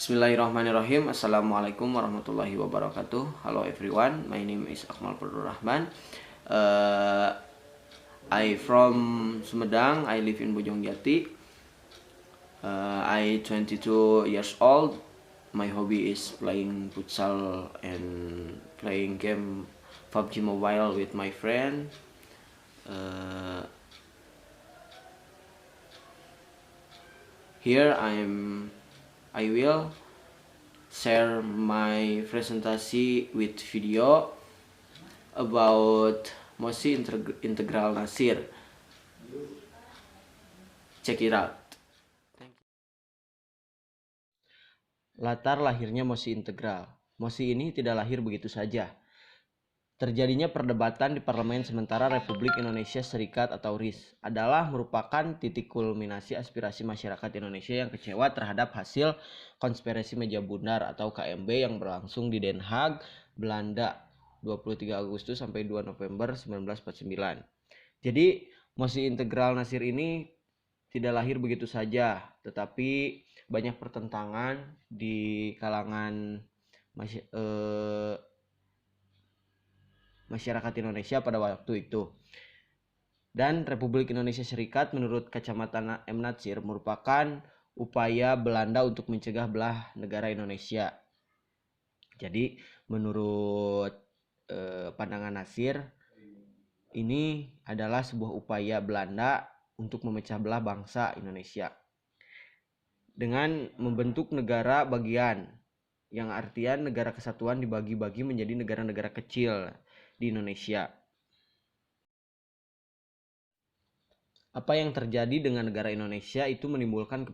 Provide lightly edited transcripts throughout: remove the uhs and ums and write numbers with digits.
Bismillahirrahmanirrahim. Assalamualaikum warahmatullahi wabarakatuh. Hello everyone, my name is Akmal Fadlur Rahman. I from Sumedang. I live in Bojongjati. I 22 years old. My hobby is playing futsal and playing game PUBG Mobile with my friend. Here I will share my presentasi with video about Mosi Integral Nasir. Check it out. Latar lahirnya Mosi Integral. Mosi ini tidak lahir begitu saja. Terjadinya perdebatan di Parlemen Sementara Republik Indonesia Serikat atau RIS adalah merupakan titik kulminasi aspirasi masyarakat Indonesia yang kecewa terhadap hasil konspirasi meja bundar atau KMB yang berlangsung di Den Haag, Belanda 23 Agustus sampai 2 November 1949. Jadi, Mosi Integral Nasir ini tidak lahir begitu saja, tetapi banyak pertentangan di kalangan masyarakat Indonesia pada waktu itu. Dan Republik Indonesia Serikat menurut kacamata M. Natsir merupakan upaya Belanda untuk mencegah belah negara Indonesia. Jadi menurut pandangan Natsir, ini adalah sebuah upaya Belanda untuk memecah belah bangsa Indonesia dengan membentuk negara bagian, yang artian negara kesatuan dibagi-bagi menjadi negara-negara kecil di Indonesia. Apa yang terjadi dengan negara Indonesia itu menimbulkan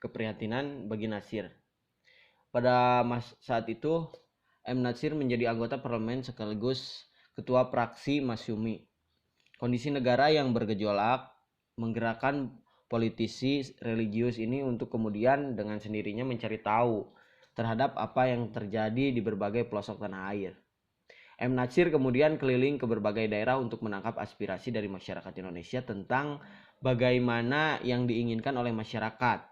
keprihatinan bagi Natsir. Pada saat itu, M. Natsir menjadi anggota parlemen sekaligus ketua praksi Masyumi. Kondisi negara yang bergejolak menggerakkan politisi religius ini untuk kemudian dengan sendirinya mencari tahu terhadap apa yang terjadi di berbagai pelosok tanah air. M. Natsir kemudian keliling ke berbagai daerah untuk menangkap aspirasi dari masyarakat Indonesia tentang bagaimana yang diinginkan oleh masyarakat.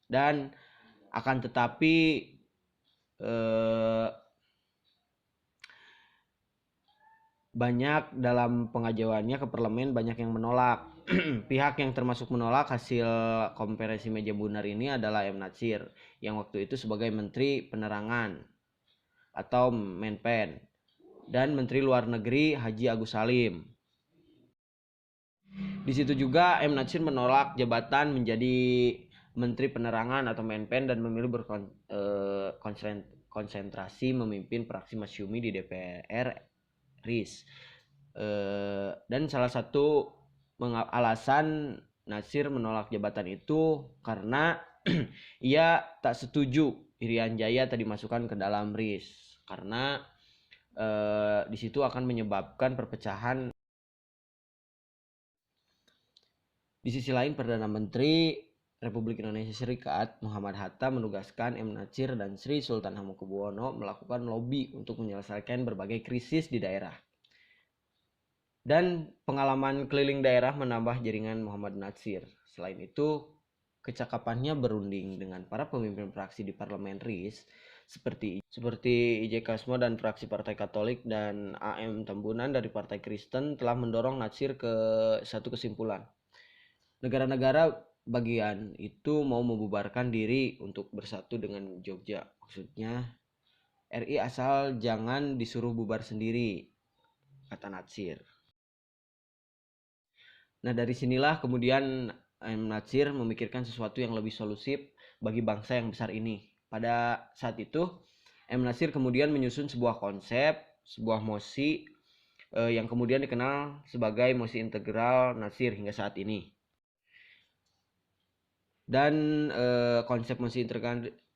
Dan akan tetapi banyak dalam pengajuannya ke parlemen banyak yang menolak. Pihak yang termasuk menolak hasil konferensi meja bundar ini adalah M. Natsir yang waktu itu sebagai Menteri Penerangan atau Menpen dan Menteri Luar Negeri Haji Agus Salim. Di situ juga M. Natsir menolak jabatan menjadi Menteri Penerangan atau Menpen dan memilih berkonsentrasi memimpin praksi Masyumi di DPR RIS. Dan salah satu alasan Natsir menolak jabatan itu karena ia tak setuju Irian Jaya tadi dimasukkan ke dalam RIS karena di situ akan menyebabkan perpecahan. Di sisi lain, Perdana Menteri Republik Indonesia Serikat Muhammad Hatta menugaskan M. Natsir dan Sri Sultan Hamengkubuwono melakukan lobby untuk menyelesaikan berbagai krisis di daerah. Dan pengalaman keliling daerah menambah jaringan Muhammad Natsir. Selain itu, kecakapannya berunding dengan para pemimpin fraksi di Parlemen RIS seperti I.J. Kasmo dan fraksi Partai Katolik dan A.M. Tambunan dari Partai Kristen telah mendorong Natsir ke satu kesimpulan. Negara-negara bagian itu mau membubarkan diri untuk bersatu dengan Jogja. Maksudnya RI asal jangan disuruh bubar sendiri, kata Natsir. Nah, dari sinilah kemudian M. Natsir memikirkan sesuatu yang lebih solusif bagi bangsa yang besar ini. Pada saat itu, M. Natsir kemudian menyusun sebuah konsep, sebuah mosi yang kemudian dikenal sebagai Mosi Integral Natsir hingga saat ini. Dan konsep Mosi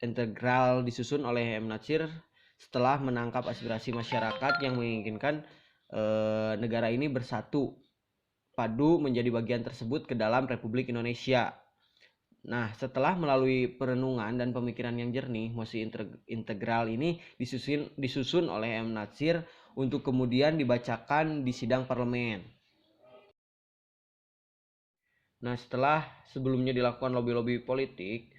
Integral disusun oleh M. Natsir setelah menangkap aspirasi masyarakat yang menginginkan negara ini bersatu padu menjadi bagian tersebut ke dalam Republik Indonesia. Nah, setelah melalui perenungan dan pemikiran yang jernih, Mosi Integral ini disusun oleh M. Natsir untuk kemudian dibacakan di sidang parlemen. Nah, setelah sebelumnya dilakukan lobby-lobby politik,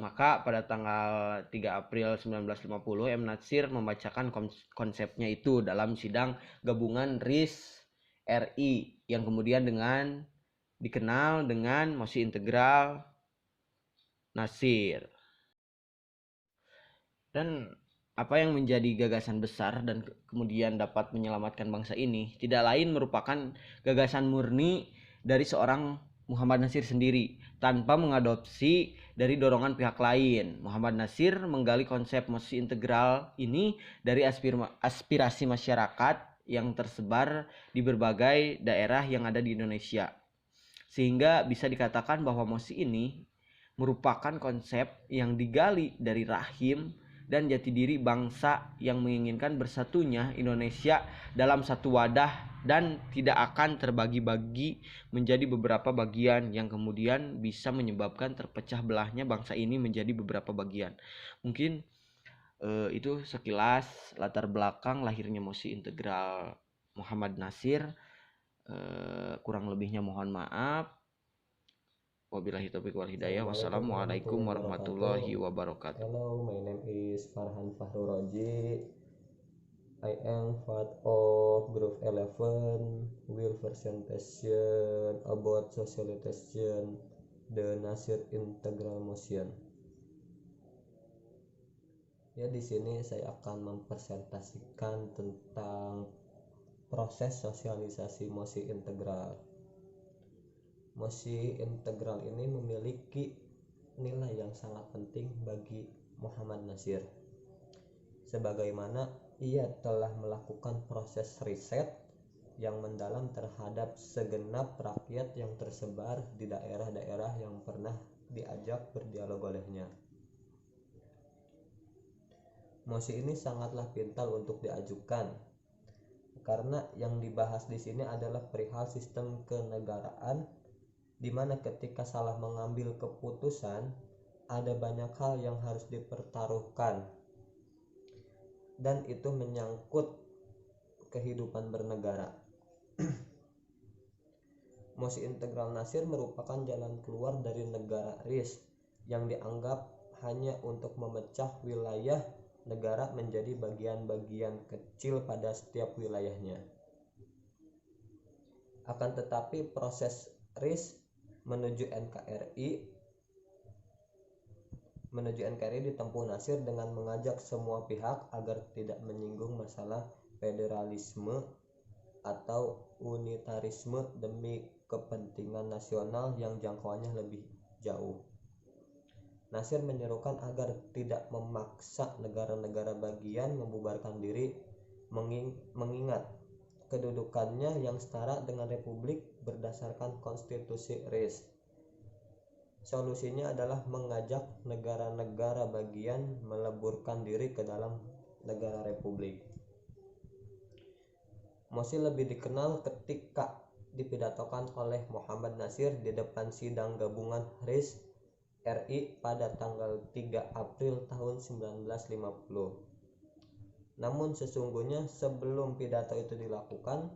Maka pada tanggal 3 April 1950 M. Natsir membacakan konsepnya itu dalam sidang gabungan RIS RI yang kemudian dikenal dengan mosi integral Natsir. Dan apa yang menjadi gagasan besar dan kemudian dapat menyelamatkan bangsa ini tidak lain merupakan gagasan murni dari seorang Muhammad Natsir sendiri tanpa mengadopsi dari dorongan pihak lain. Muhammad Natsir menggali konsep mosi integral ini dari aspirasi masyarakat yang tersebar di berbagai daerah yang ada di Indonesia. Sehingga bisa dikatakan bahwa mosi ini merupakan konsep yang digali dari rahim dan jati diri bangsa yang menginginkan bersatunya Indonesia dalam satu wadah dan tidak akan terbagi-bagi menjadi beberapa bagian yang kemudian bisa menyebabkan terpecah belahnya bangsa ini menjadi beberapa bagian. Mungkin itu sekilas latar belakang lahirnya mosi integral Muhammad Natsir. Kurang lebihnya mohon maaf. Wabillahi taufiq wal hidayah. Wassalamualaikum warahmatullahi wabarakatuh. Hello, my name is Farhan Fahru Roji. I am part of Group 11 will presentation about socialization the Natsir integral motion. Ya, di sini saya akan mempresentasikan tentang proses sosialisasi mosi integral. Mosi integral ini memiliki nilai yang sangat penting bagi Muhammad Natsir, sebagaimana ia telah melakukan proses riset yang mendalam terhadap segenap rakyat yang tersebar di daerah-daerah yang pernah diajak berdialog olehnya. Mosi ini sangatlah pintar untuk diajukan, karena yang dibahas di sini adalah perihal sistem kenegaraan, di mana ketika salah mengambil keputusan, ada banyak hal yang harus dipertaruhkan, dan itu menyangkut kehidupan bernegara. Mosi integral Natsir merupakan jalan keluar dari negara RIS yang dianggap hanya untuk memecah wilayah negara menjadi bagian-bagian kecil pada setiap wilayahnya. Akan tetapi proses RIS menuju NKRI ditempuh Natsir dengan mengajak semua pihak agar tidak menyinggung masalah federalisme atau unitarisme demi kepentingan nasional yang jangkauannya lebih jauh. Natsir menyerukan agar tidak memaksa negara-negara bagian membubarkan diri, mengingat kedudukannya yang setara dengan republik berdasarkan konstitusi RIS. Solusinya adalah mengajak negara-negara bagian meleburkan diri ke dalam negara republik. Mosi lebih dikenal ketika dipidatokan oleh Muhammad Natsir di depan sidang gabungan RIS RI pada tanggal 3 April tahun 1950. Namun sesungguhnya sebelum pidato itu dilakukan,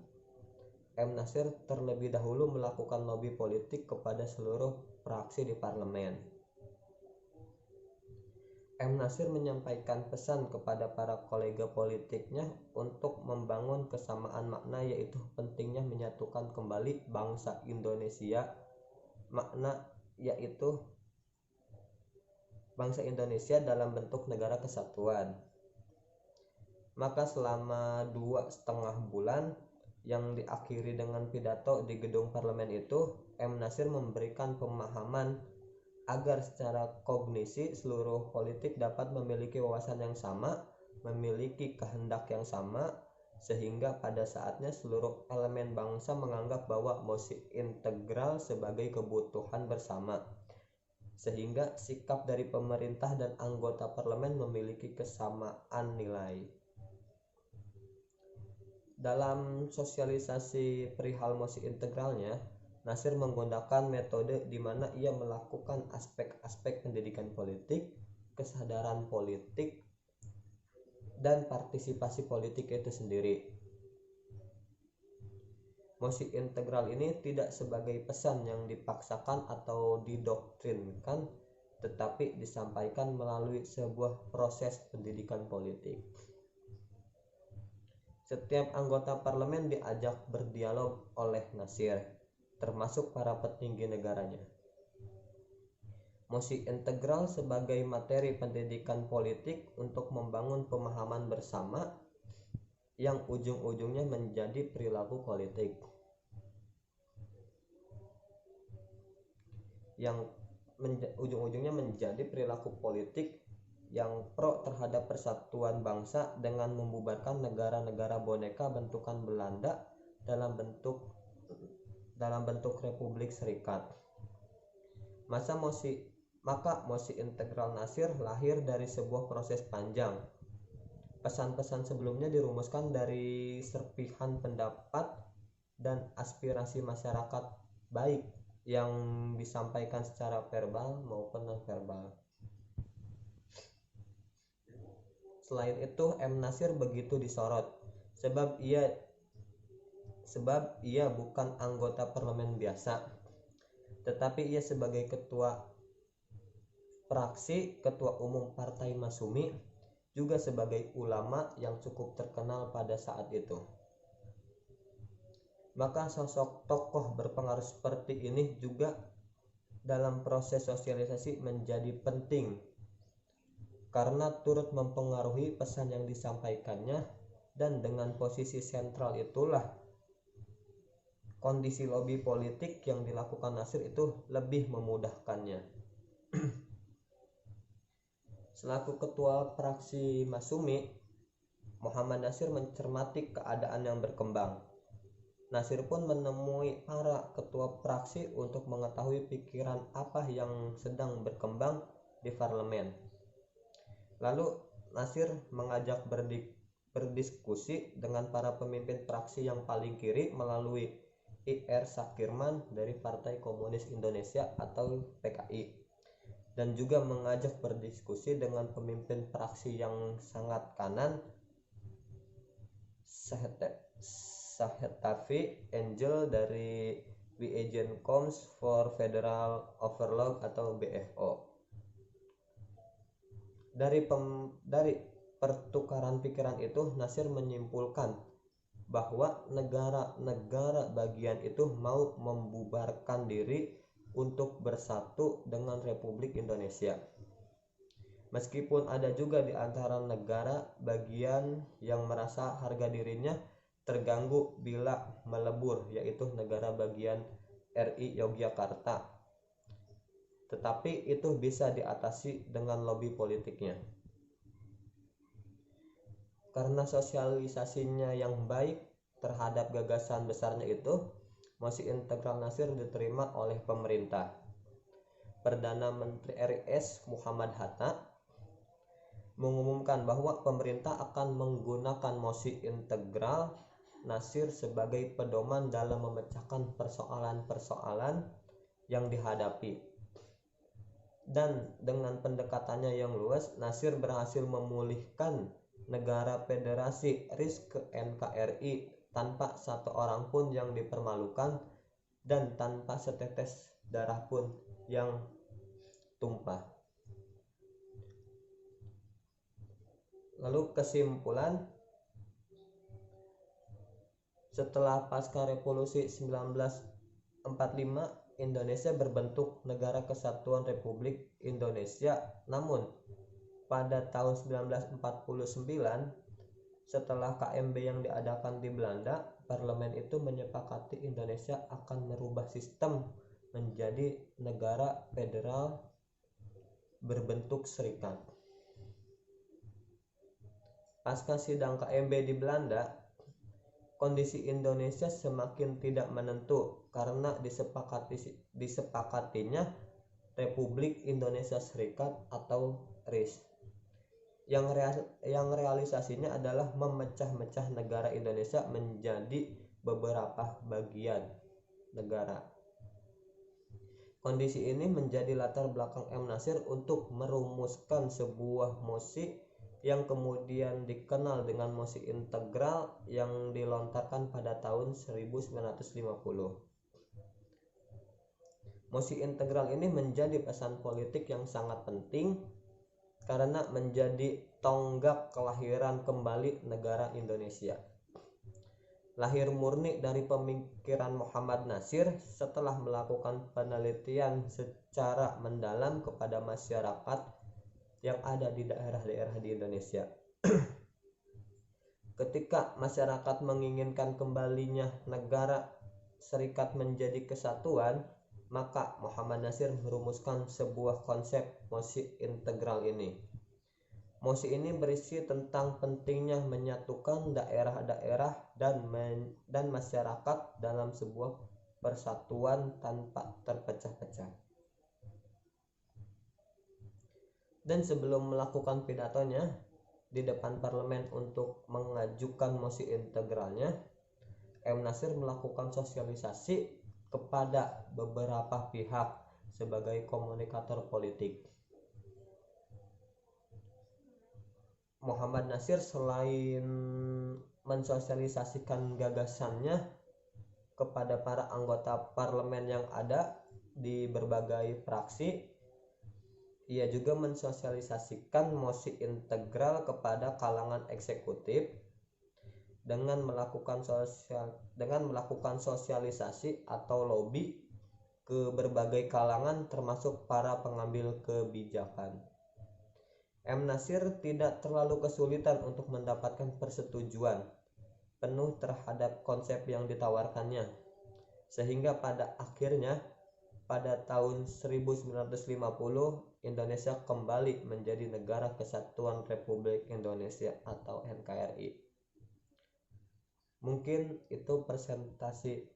M. Natsir terlebih dahulu melakukan lobby politik kepada seluruh fraksi di parlemen. M. Natsir menyampaikan pesan kepada para kolega politiknya untuk membangun kesamaan makna, yaitu pentingnya menyatukan kembali bangsa Indonesia, makna yaitu bangsa Indonesia dalam bentuk negara kesatuan. Maka selama 2,5 bulan yang diakhiri dengan pidato di gedung parlemen itu, M. Natsir memberikan pemahaman agar secara kognisi seluruh politik dapat memiliki wawasan yang sama, memiliki kehendak yang sama, sehingga pada saatnya seluruh elemen bangsa menganggap bahwa mosi integral sebagai kebutuhan bersama, sehingga sikap dari pemerintah dan anggota parlemen memiliki kesamaan nilai. Dalam sosialisasi perihal mosi integralnya, Natsir menggunakan metode di mana ia melakukan aspek-aspek pendidikan politik, kesadaran politik, dan partisipasi politik itu sendiri. Mosi integral ini tidak sebagai pesan yang dipaksakan atau didoktrinkan, tetapi disampaikan melalui sebuah proses pendidikan politik. Setiap anggota parlemen diajak berdialog oleh Nasir, termasuk para petinggi negaranya. Mosi integral sebagai materi pendidikan politik untuk membangun pemahaman bersama yang ujung-ujungnya menjadi perilaku politik. Ujung-ujungnya menjadi perilaku politik yang pro terhadap persatuan bangsa dengan membubarkan negara-negara boneka bentukan Belanda dalam bentuk Republik Serikat. Maka mosi integral Nasir lahir dari sebuah proses panjang. Pesan-pesan sebelumnya dirumuskan dari serpihan pendapat dan aspirasi masyarakat baik yang disampaikan secara verbal maupun non-verbal. Selain itu, M. Nasir begitu disorot sebab ia bukan anggota parlemen biasa, tetapi ia sebagai ketua fraksi, ketua umum Partai Masyumi, juga sebagai ulama yang cukup terkenal pada saat itu. Maka sosok tokoh berpengaruh seperti ini juga dalam proses sosialisasi menjadi penting karena turut mempengaruhi pesan yang disampaikannya, dan dengan posisi sentral itulah kondisi lobi politik yang dilakukan Nasir itu lebih memudahkannya. Selaku ketua fraksi Masyumi, Muhammad Nasir mencermati keadaan yang berkembang. Nasir pun menemui para ketua fraksi untuk mengetahui pikiran apa yang sedang berkembang di parlemen. Lalu Nasir mengajak berdiskusi dengan para pemimpin fraksi yang paling kiri melalui Ir Sakirman dari Partai Komunis Indonesia atau PKI, dan juga mengajak berdiskusi dengan pemimpin fraksi yang sangat kanan, Sahetafi Angel dari Agent Comes for Federal Overlord atau BFO. Dari pertukaran pikiran itu, Nasir menyimpulkan bahwa negara-negara bagian itu mau membubarkan diri untuk bersatu dengan Republik Indonesia. Meskipun ada juga di antara negara bagian yang merasa harga dirinya terganggu bila melebur, yaitu negara bagian RI Yogyakarta. Tetapi itu bisa diatasi dengan lobi politiknya. Karena sosialisasinya yang baik terhadap gagasan besarnya itu, mosi integral Nasir diterima oleh pemerintah. Perdana Menteri RIS Muhammad Hatta mengumumkan bahwa pemerintah akan menggunakan mosi integral Nasir sebagai pedoman dalam memecahkan persoalan-persoalan yang dihadapi. Dan dengan pendekatannya yang luas, Nasir berhasil memulihkan negara federasi RIS ke NKRI tanpa satu orang pun yang dipermalukan dan tanpa setetes darah pun yang tumpah. Lalu kesimpulan, setelah pasca revolusi 1945, Indonesia berbentuk Negara Kesatuan Republik Indonesia. Namun pada tahun 1949, setelah KMB yang diadakan di Belanda, parlemen itu menyepakati Indonesia akan merubah sistem menjadi negara federal berbentuk serikat. Pasca sidang KMB di Belanda, kondisi Indonesia semakin tidak menentu karena disepakatinya Republik Indonesia Serikat atau RIS. Yang realisasinya adalah memecah-mecah negara Indonesia menjadi beberapa bagian negara. Kondisi ini menjadi latar belakang M. Nasir untuk merumuskan sebuah mosi yang kemudian dikenal dengan mosi integral yang dilontarkan pada tahun 1950. Mosi integral ini menjadi pesan politik yang sangat penting karena menjadi tonggak kelahiran kembali negara Indonesia. Lahir murni dari pemikiran Muhammad Natsir setelah melakukan penelitian secara mendalam kepada masyarakat yang ada di daerah-daerah di Indonesia. Ketika masyarakat menginginkan kembalinya negara serikat menjadi kesatuan, maka Muhammad Natsir merumuskan sebuah konsep mosi integral ini. Mosi ini berisi tentang pentingnya menyatukan daerah-daerah dan masyarakat dalam sebuah persatuan tanpa terpecah-pecah. Dan sebelum melakukan pidatonya di depan parlemen untuk mengajukan mosi integralnya, M. Natsir melakukan sosialisasi kepada beberapa pihak sebagai komunikator politik. Muhammad Natsir selain mensosialisasikan gagasannya kepada para anggota parlemen yang ada di berbagai fraksi, ia juga mensosialisasikan mosi integral kepada kalangan eksekutif dengan melakukan sosialisasi atau lobby ke berbagai kalangan termasuk para pengambil kebijakan. M. Natsir tidak terlalu kesulitan untuk mendapatkan persetujuan penuh terhadap konsep yang ditawarkannya, sehingga pada akhirnya pada tahun 1950 Indonesia kembali menjadi Negara Kesatuan Republik Indonesia atau NKRI. Mungkin itu presentasi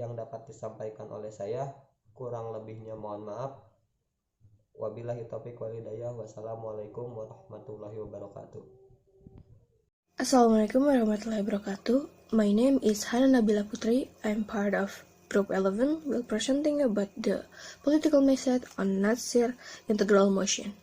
yang dapat disampaikan oleh saya. Kurang lebihnya mohon maaf. Wabillahi taufiq wal hidayah. Wassalamualaikum warahmatullahi wabarakatuh. Assalamualaikum warahmatullahi wabarakatuh. My name is Hana Nabila Putri. I'm part of Group 11, will presenting about the political message on Natsir integral motion.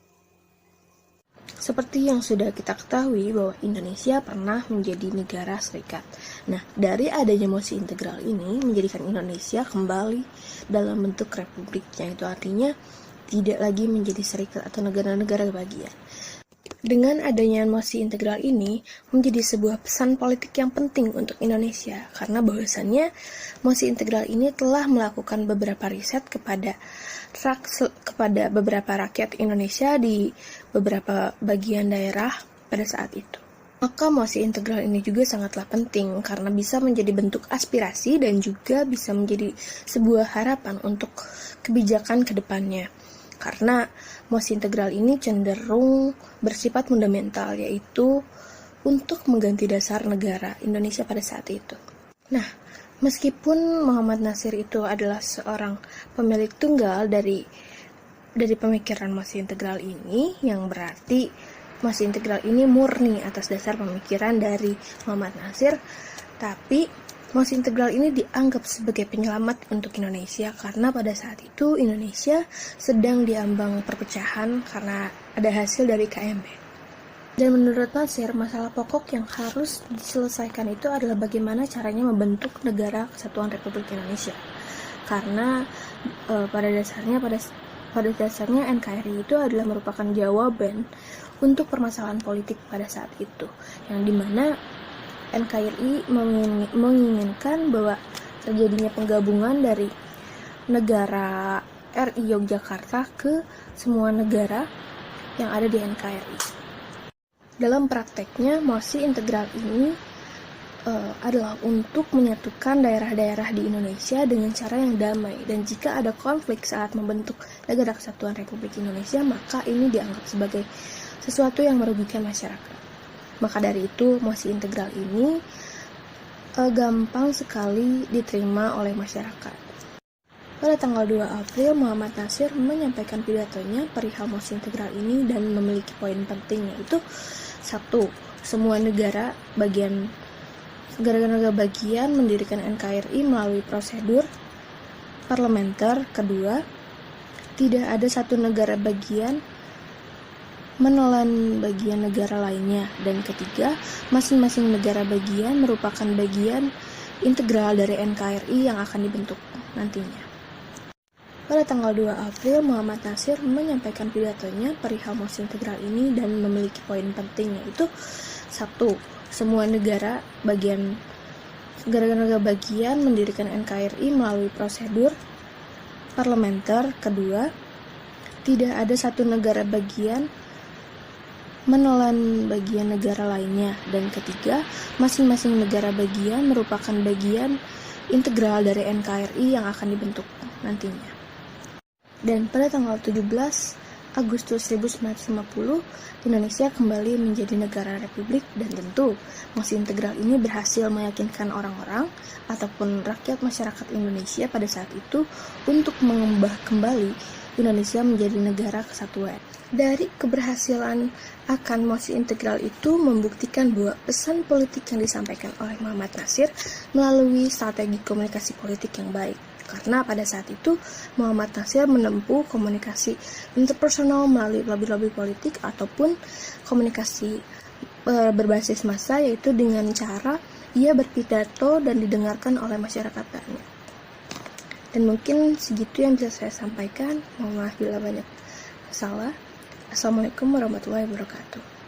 Seperti yang sudah kita ketahui bahwa Indonesia pernah menjadi negara serikat. Nah, dari adanya mosi integral ini menjadikan Indonesia kembali dalam bentuk republiknya. Itu artinya tidak lagi menjadi serikat atau negara-negara bagian. Dengan adanya mosi integral ini menjadi sebuah pesan politik yang penting untuk Indonesia karena bahwasannya mosi integral ini telah melakukan beberapa riset kepada beberapa rakyat Indonesia di beberapa bagian daerah pada saat itu. Maka mosi integral ini juga sangatlah penting karena bisa menjadi bentuk aspirasi dan juga bisa menjadi sebuah harapan untuk kebijakan ke depannya. Karena mosi integral ini cenderung bersifat fundamental, yaitu untuk mengganti dasar negara Indonesia pada saat itu. Nah, meskipun Muhammad Natsir itu adalah seorang pemilik tunggal dari pemikiran mosi integral ini, yang berarti mosi integral ini murni atas dasar pemikiran dari Muhammad Natsir, tapi mosi integral ini dianggap sebagai penyelamat untuk Indonesia karena pada saat itu Indonesia sedang diambang perpecahan karena ada hasil dari KMB. Dan menurut Natsir, masalah pokok yang harus diselesaikan itu adalah bagaimana caranya membentuk negara kesatuan Republik Indonesia. Karena pada dasarnya NKRI itu adalah merupakan jawaban untuk permasalahan politik pada saat itu, yang dimana NKRI menginginkan bahwa terjadinya penggabungan dari negara RI Yogyakarta ke semua negara yang ada di NKRI. Dalam prakteknya, mosi integral ini adalah untuk menyatukan daerah-daerah di Indonesia dengan cara yang damai, dan jika ada konflik saat membentuk Negara Kesatuan Republik Indonesia, maka ini dianggap sebagai sesuatu yang merugikan masyarakat. Maka dari itu, mosi integral ini gampang sekali diterima oleh masyarakat. Pada tanggal 2 April, Muhammad Natsir menyampaikan pidatonya perihal mosi integral ini dan memiliki poin penting, yaitu 1. Semua negara bagian mendirikan NKRI melalui prosedur parlementer. 2. Tidak ada satu negara bagian menelan bagian negara lainnya. Dan 3, masing-masing negara bagian merupakan bagian integral dari NKRI yang akan dibentuk nantinya. Pada tanggal 2 April, Muhammad Natsir menyampaikan pidatonya perihal mosi integral ini dan memiliki poin penting, yaitu 1. Semua negara bagian mendirikan NKRI melalui prosedur parlementer. 2. Tidak ada satu negara bagian menelan bagian negara lainnya. Dan 3. Masing-masing negara bagian merupakan bagian integral dari NKRI yang akan dibentuk nantinya. Dan pada tanggal 17 Agustus 1950, Indonesia kembali menjadi negara republik, dan tentu mosi integral ini berhasil meyakinkan orang-orang ataupun rakyat masyarakat Indonesia pada saat itu untuk mengubah kembali Indonesia menjadi negara kesatuan. Dari keberhasilan akan mosi integral itu membuktikan bahwa pesan politik yang disampaikan oleh Muhammad Natsir melalui strategi komunikasi politik yang baik. Karena pada saat itu Muhammad Natsir menempuh komunikasi interpersonal melalui lobby-lobby politik ataupun komunikasi berbasis massa, yaitu dengan cara ia berpidato dan didengarkan oleh masyarakat banyak. Dan mungkin segitu yang bisa saya sampaikan. Mohon maaf bila banyak salah. Assalamualaikum warahmatullahi wabarakatuh.